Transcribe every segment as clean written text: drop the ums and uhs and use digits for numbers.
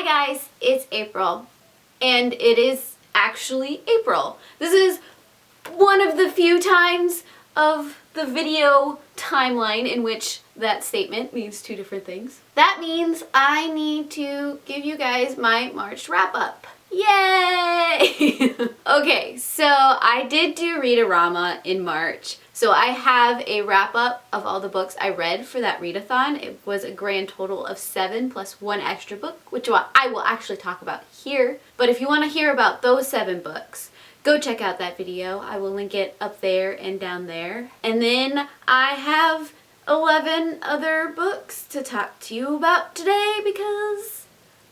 guys, it's April, and it is actually April. This is one of the few times of the video timeline in which that statement means two different things. That means I need to give you guys my March wrap-up. Yay! Okay, so I did do Read-A-Rama in March. So I have a wrap-up of all the books I read for that read-a-thon. It was a grand total of 7 plus one extra book, which I will actually talk about here. But if you want to hear about those 7 books, go check out that video. I will link it up there and down there. And then I have 11 other books to talk to you about today because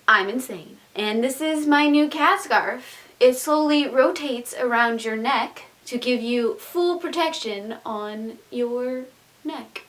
I'm insane. And this is my new cat scarf. It slowly rotates around your neck to give you full protection on your neck.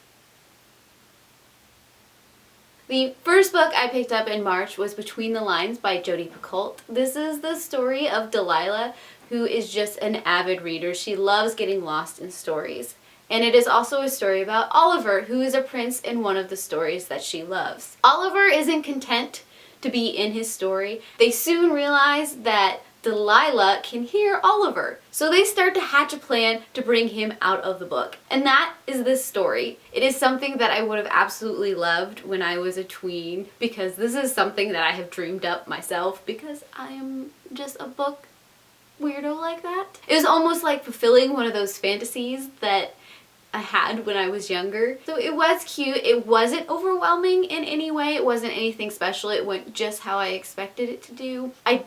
The first book I picked up in March was Between the Lines by Jodi Picoult. This is the story of Delilah, who is just an avid reader. She loves getting lost in stories. And it is also a story about Oliver, who is a prince in one of the stories that she loves. Oliver isn't content to be in his story. They soon realize that Delilah can hear Oliver. So they start to hatch a plan to bring him out of the book. And that is this story. It is something that I would have absolutely loved when I was a tween, because this is something that I have dreamed up myself because I am just a book weirdo like that. It was almost like fulfilling one of those fantasies that I had when I was younger. So it was cute. It wasn't overwhelming in any way. It wasn't anything special. It went just how I expected it to do. I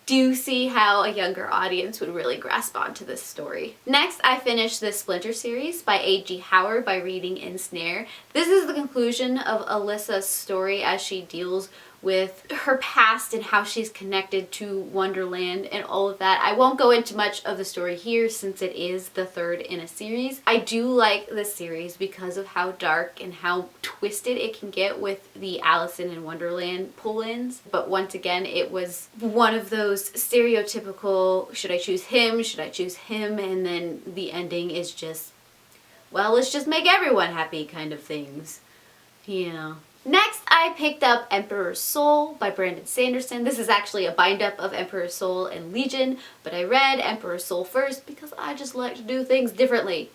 do see how a younger audience would really grasp onto this story. Next, I finished the Splinter series by A.G. Howard by reading Ensnare. This is the conclusion of Alyssa's story as she deals with her past and how she's connected to Wonderland and all of that. I won't go into much of the story here since it is the third in a series. I do like this series because of how dark and how twisted it can get with the Alice in Wonderland pull-ins. But once again, it was one of those stereotypical, should I choose him, should I choose him, and then the ending is just, well, let's just make everyone happy kind of things. You know. Next, I picked up Emperor's Soul by Brandon Sanderson. This is actually a bind-up of Emperor's Soul and Legion, but I read Emperor's Soul first because I just like to do things differently.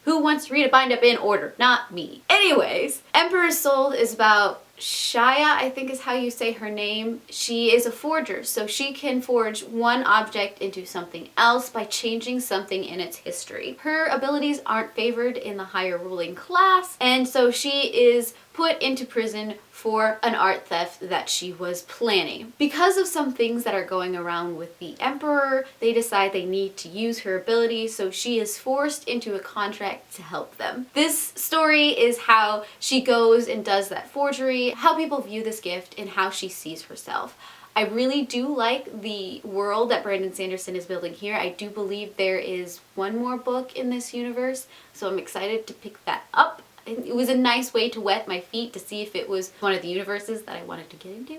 Who wants to read a bind-up in order? Not me. Anyways, Emperor's Soul is about Shaya, I think is how you say her name. She is a forger, so she can forge one object into something else by changing something in its history. Her abilities aren't favored in the higher ruling class, and so she is put into prison for an art theft that she was planning. Because of some things that are going around with the Emperor, they decide they need to use her ability, so she is forced into a contract to help them. This story is how she goes and does that forgery, how people view this gift, and how she sees herself. I really do like the world that Brandon Sanderson is building here. I do believe there is one more book in this universe, so I'm excited to pick that up. It was a nice way to wet my feet to see if it was one of the universes that I wanted to get into,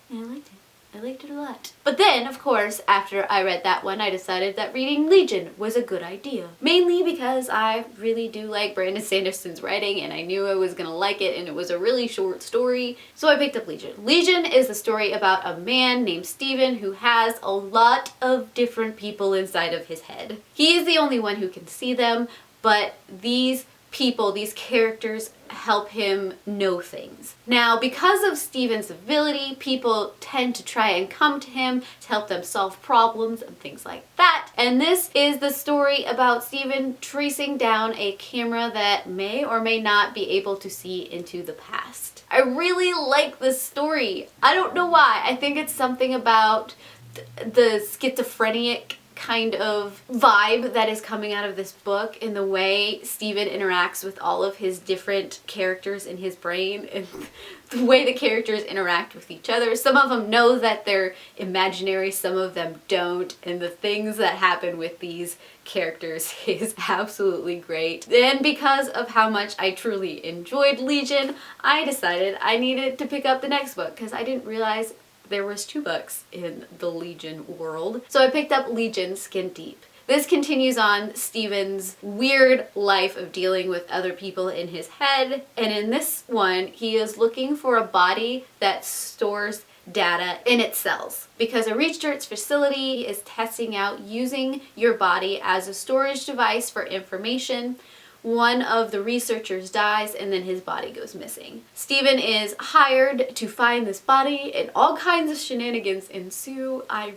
and I liked it. I liked it a lot. But then, of course, after I read that one, I decided that reading Legion was a good idea. Mainly because I really do like Brandon Sanderson's writing, and I knew I was gonna like it, and it was a really short story, so I picked up Legion. Legion is the story about a man named Steven who has a lot of different people inside of his head. He is the only one who can see them, but these people, these characters, help him know things. Now, because of Steven's ability, people tend to try and come to him to help them solve problems and things like that. And this is the story about Steven tracing down a camera that may or may not be able to see into the past. I really like this story. I don't know why. I think it's something about the schizophrenic kind of vibe that is coming out of this book in the way Steven interacts with all of his different characters in his brain and the way the characters interact with each other. Some of them know that they're imaginary, some of them don't, and the things that happen with these characters is absolutely great. And because of how much I truly enjoyed Legion, I decided I needed to pick up the next book because I didn't realize there was 2 books in the Legion world. So I picked up Legion Skin Deep. This continues on Steven's weird life of dealing with other people in his head, and in this one, he is looking for a body that stores data in its cells. Because a research facility is testing out using your body as a storage device for information, one of the researchers dies and then his body goes missing. Steven is hired to find this body and all kinds of shenanigans ensue. I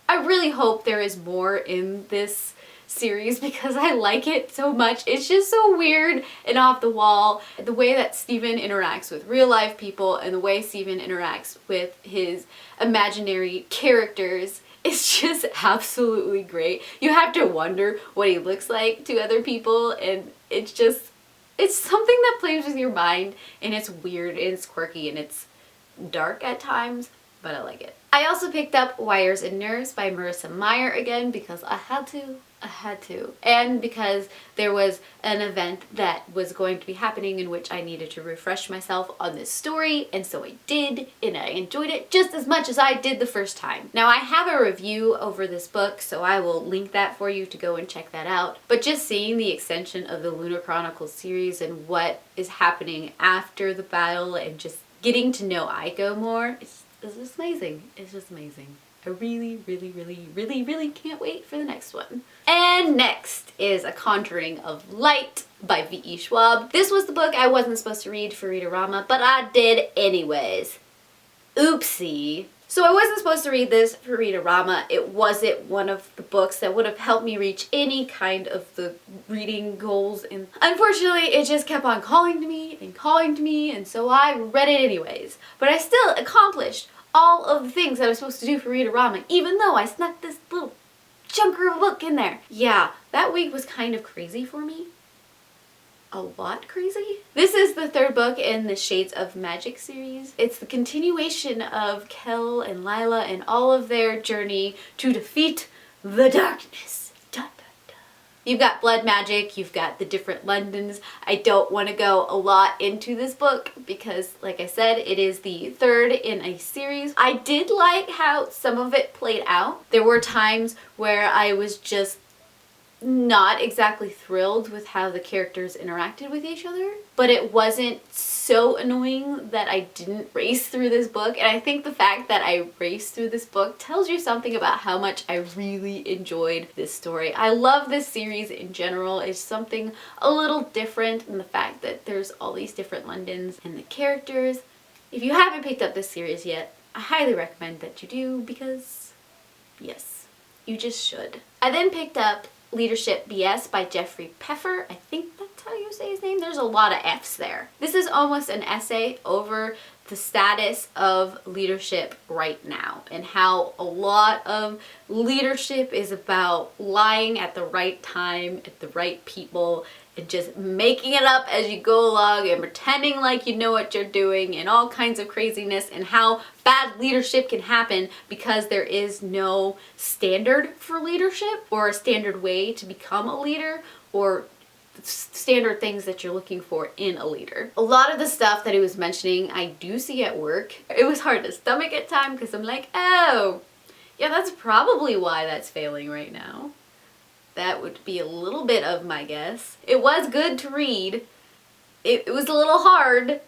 really hope there is more in this series because I like it so much. It's just so weird and off the wall. The way that Steven interacts with real life people and the way Steven interacts with his imaginary characters is just absolutely great. You have to wonder what he looks like to other people, and it's something that plays with your mind, and it's weird and it's quirky and it's dark at times, but I like it. I also picked up Wires and Nerves by Marissa Meyer again because I had to, and because there was an event that was going to be happening in which I needed to refresh myself on this story, and so I did, and I enjoyed it just as much as I did the first time. Now I have a review over this book, so I will link that for you to go and check that out, but just seeing the extension of the Lunar Chronicles series and what is happening after the battle and just getting to know Aiko more, it's just amazing. It's just amazing. I really, really, really, really, really can't wait for the next one. And next is A Conjuring of Light by V.E. Schwab. This was the book I wasn't supposed to read for Read-A-Rama, but I did anyways. Oopsie. So I wasn't supposed to read this for Read-A-Rama. It wasn't one of the books that would have helped me reach any kind of the reading goals, and unfortunately it just kept on calling to me, and so I read it anyways. But I still accomplished all of the things that I was supposed to do for Read-A-Rama, even though I snuck this little chunker of a book in there. Yeah, that week was kind of crazy for me. A lot crazy. This is the third book in the Shades of Magic series. It's the continuation of Kel and Lila and all of their journey to defeat the darkness. You've got blood magic, you've got the different Londons. I don't want to go a lot into this book because, like I said, it is the third in a series. I did like how some of it played out. There were times where I was just not exactly thrilled with how the characters interacted with each other, but it wasn't so annoying that I didn't race through this book, and I think the fact that I raced through this book tells you something about how much I really enjoyed this story. I love this series in general. It's something a little different in the fact that there's all these different Londons and the characters. If you haven't picked up this series yet, I highly recommend that you do because, yes, you just should. I then picked up Leadership BS by Jeffrey Peffer. I think that's how you say his name. There's a lot of F's there. This is almost an essay over the status of leadership right now and how a lot of leadership is about lying at the right time, at the right people, and just making it up as you go along and pretending like you know what you're doing and all kinds of craziness, and how bad leadership can happen because there is no standard for leadership or a standard way to become a leader or standard things that you're looking for in a leader. A lot of the stuff that he was mentioning I do see at work. It was hard to stomach at times because I'm like, oh, yeah, that's probably why that's failing right now. That would be a little bit of my guess. It was good to read. It was a little hard,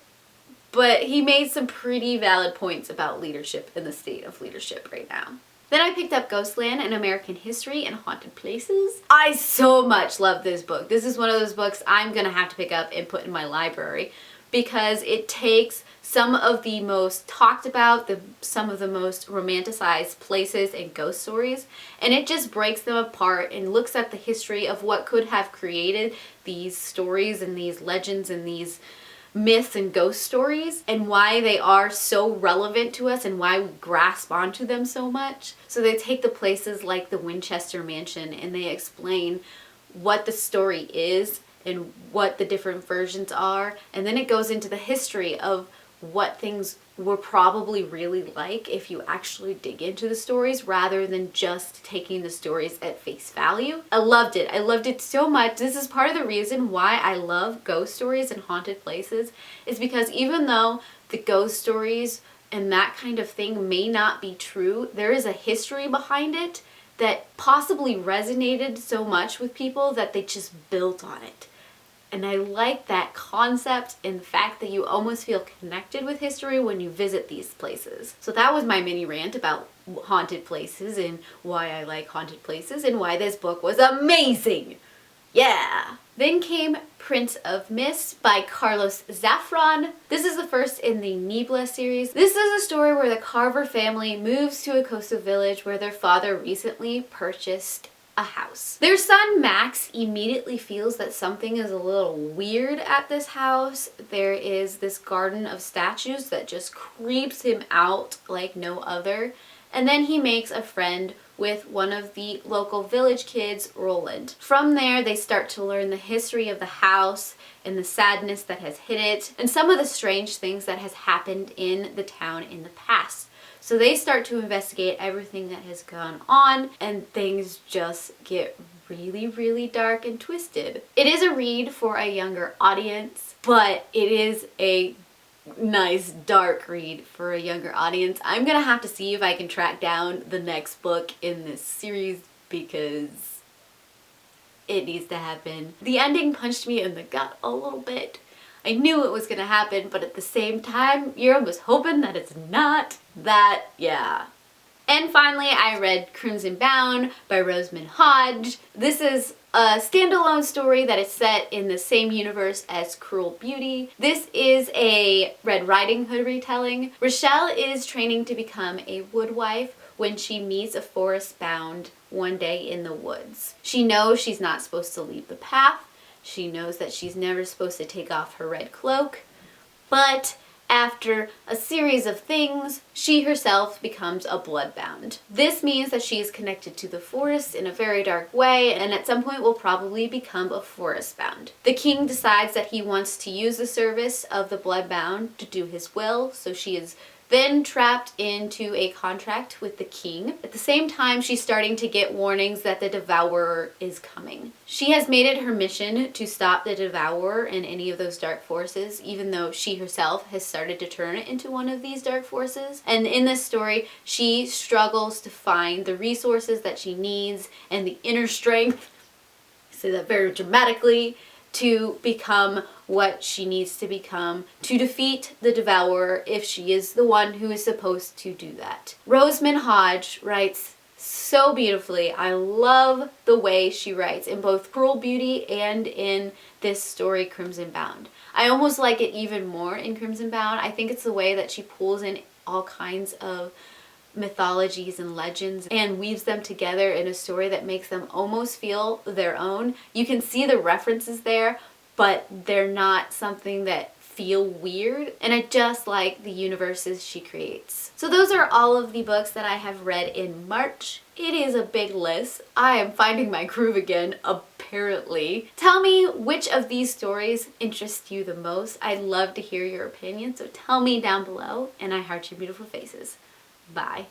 but he made some pretty valid points about leadership and the state of leadership right now. Then I picked up Ghostland, An American History and Haunted Places. I so much love this book. This is one of those books I'm gonna have to pick up and put in my library because it takes some of the most talked about, some of the most romanticized places and ghost stories, and it just breaks them apart and looks at the history of what could have created these stories and these legends and these myths and ghost stories and why they are so relevant to us and why we grasp onto them so much. So they take the places like the Winchester Mansion and they explain what the story is and what the different versions are, and then it goes into the history of what things were probably really like if you actually dig into the stories rather than just taking the stories at face value. I loved it. I loved it so much. This is part of the reason why I love ghost stories and haunted places, is because even though the ghost stories and that kind of thing may not be true, there is a history behind it that possibly resonated so much with people that they just built on it. And I like that concept and the fact that you almost feel connected with history when you visit these places. So that was my mini rant about haunted places and why I like haunted places and why this book was amazing. Yeah! Then came Prince of Mist by Carlos Zafran. This is the first in the Niebla series. This is a story where the Carver family moves to a coastal village where their father recently purchased a house. Their son Max immediately feels that something is a little weird at this house. There is this garden of statues that just creeps him out like no other. And then he makes a friend with one of the local village kids, Roland. From there, they start to learn the history of the house and the sadness that has hit it, and some of the strange things that has happened in the town in the past. So they start to investigate everything that has gone on, and things just get really, really dark and twisted. It is a read for a younger audience, but it is a nice dark read for a younger audience. I'm gonna have to see if I can track down the next book in this series because it needs to happen. The ending punched me in the gut a little bit. I knew it was gonna happen, but at the same time, you're almost hoping that it's not that, yeah. And finally, I read Crimson Bound by Rosamund Hodge. This is a standalone story that is set in the same universe as Cruel Beauty. This is a Red Riding Hood retelling. Rochelle is training to become a woodwife when she meets a forest bound one day in the woods. She knows she's not supposed to leave the path. She knows that she's never supposed to take off her red cloak. But after a series of things, she herself becomes a bloodbound. This means that she is connected to the forest in a very dark way, and at some point will probably become a forest-bound. The king decides that he wants to use the service of the bloodbound to do his will, so she is then trapped into a contract with the king. At the same time, she's starting to get warnings that the devourer is coming. She has made it her mission to stop the devourer and any of those dark forces, even though she herself has started to turn into one of these dark forces. And in this story, she struggles to find the resources that she needs and the inner strength, I say that very dramatically, to become what she needs to become to defeat the devourer if she is the one who is supposed to do that. Rosamund Hodge writes so beautifully. I love the way she writes in both Cruel Beauty and in this story Crimson Bound. I almost like it even more in Crimson Bound. I think it's the way that she pulls in all kinds of mythologies and legends and weaves them together in a story that makes them almost feel their own. You can see the references there, but they're not something that feel weird, and I just like the universes she creates. So those are all of the books that I have read in March. It is a big list. I am finding my groove again, apparently. Tell me which of these stories interest you the most. I'd love to hear your opinion, so tell me down below, and I heart your beautiful faces. Bye.